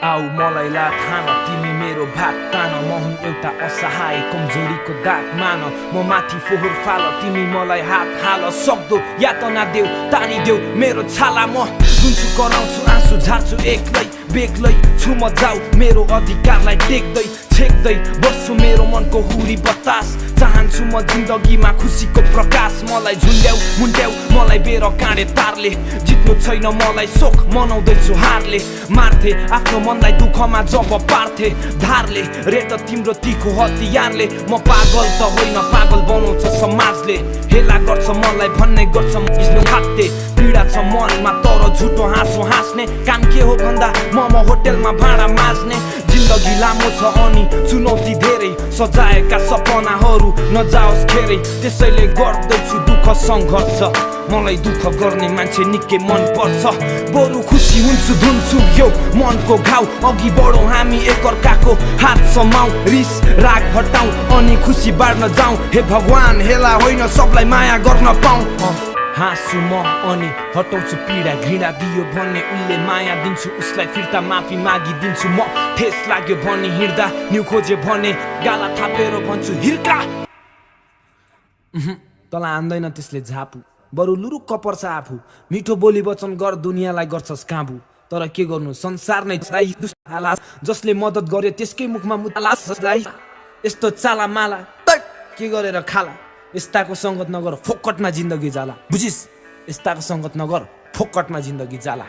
आऊ मलाई लात हान तिमी मेरो भात तान म हुँ एउटा असहाय कमजोरीको दाग मान म माथि फोहोर फाल तिमी मलाई हात हाल सक्दो यातना देऊ तानिदेऊ मेरो छाला म रुन्छु कराउँछु आँसु झार्छु एक्लै बेग्लै छु म जाऊ मेरो अधिकारलाई टेक्दै छेक्दै बस्छु मेरो मनको हुरी बतास चाहन्छु म जिन्दगीमा खुसीको प्रकाश मलाई झुन्ड्याउ मुन्ड्याउ मलाई बेर काँडे तारले जित्नु छैन मलाई सोख मनाउँदैछु हारले मार्थे आफ्नो मनलाई दुःखमा जब पार्थे धारले रेट तिम्रो तीखो हतियारले म पागल त होइन पागल बनाउँछ समाजले हेला गर्छ मलाई भन्ने गर्छ बिस्नु खाते पीडा छ मनमा तर झुटो हाँसो हाँस्ने काम के हो भन्दा म होटेलमा भाँडा माझ्ने जिन्दगी लामो छ अनि चुनौती धेरै सजाएका सपनाहरू नजाओस् खेरै त्यसैले गर्दैछु दुःख सङ्घर्ष मलाई दुःख गर्ने मान्छे निकै मन पर्छ बरु खुसी हुन्छु धुन्छु यो मनको घाउ अघि बढौँ हामी एकअर्काको हात समाऊ रिस राग हटाऊ अनि खुसी बाँड्न जाऊ हे भगवान हेला होइन सबलाई माया गर्न पाऊ हाँसु म अनि हटाउँछु पीडा घृणा दियो भन्ने उसले माया दिन्छु उसलाई फिर्ता माफी मागिदिन्छु म ठेस लाग्यो भने हिँड्दा न्यु खोजे भने गाला थापेर भन्छु हिर्का तँलाई आन्दैन त्यसले झापु बरु लुरुक्क पर्छ आफू मिठो बोली वचन गर दुनियाँलाई गर्छस् काबु तर के गर्नु संसार नै जसले मद्दत गर्यो त्यसकै मुखमा मुतालास यस्तो चाला माला के गरेर खाला यस्ताको सङ्गत नगर फोकटमा जिन्दगी जाला बुझिस यस्ताको सङ्गत नगर फोकटमा जिन्दगी जाला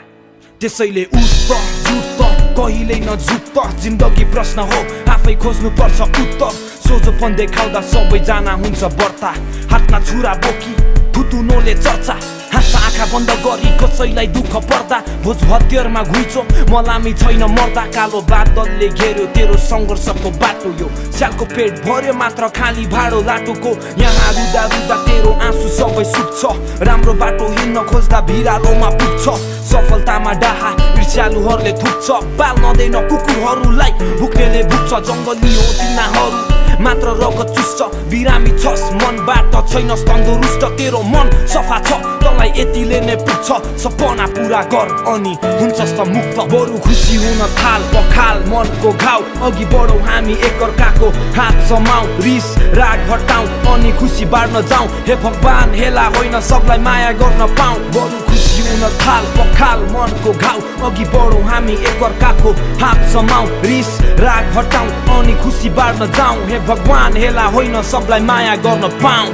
त्यसैले उठ जुट कहिल्यै नझुक जिन्दगी प्रश्न हो आफै खोज्नु पर्छ उत्तर सोझोपन देखाउँदा सबैजना हुन्छ बर्ता हातमा छुरा बोकी थुतुनोले चर्चा हाँसा आँखा बन्द गरी कसैलाई दुःख पर्दा भोज भत्तेरमा घुइँचो मलामी छैन मर्दा कालो बादलले घेर्यो तेरो सङ्घर्षको बाटो यो स्यालको पेट भर्यो मात्र खाली भाडो लाटोको यहाँ रुदा रुदा तेरो आँसु सबै सुक्छ राम्रो बाटो हिँड्न खोज्दा भिरालोमा पुग्छ सफलतामा डाहा ईर्ष्यालुहरूले थुक्छ बाल नदैन कुकुरहरूलाई भुक्नेले भुक्छ जङ्गली हो तिनीहरू मात्र रगत चुस्छ बिरामी छस् मनबाट छैनस् तन्दुरुस्त तेरो मन सफा छ तँलाई यतिले नै पुग्छ सपना पुरा गर अनि हुन्छस् त मुक्त बरु खुसी हुन थाल पखाल मनको घाउ अघि बढौँ हामी एकअर्काको हात समाऊ रिस राग हटाऊ अनि खुसी बाँड्न जाऊ हे भगवान हेला होइन सबलाई माया गर्न पाऊ बरु खुसी हुन थाल पखाल मनको घाउ अघि बढौँ हामी एकअर्काको हात समाऊ रिस राग हटाऊ अनि खुसी बाँड्न जाऊ हे भगवान हेला होइन सबलाई माया गर्न पाऊ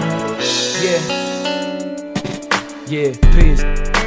Yeah, peace.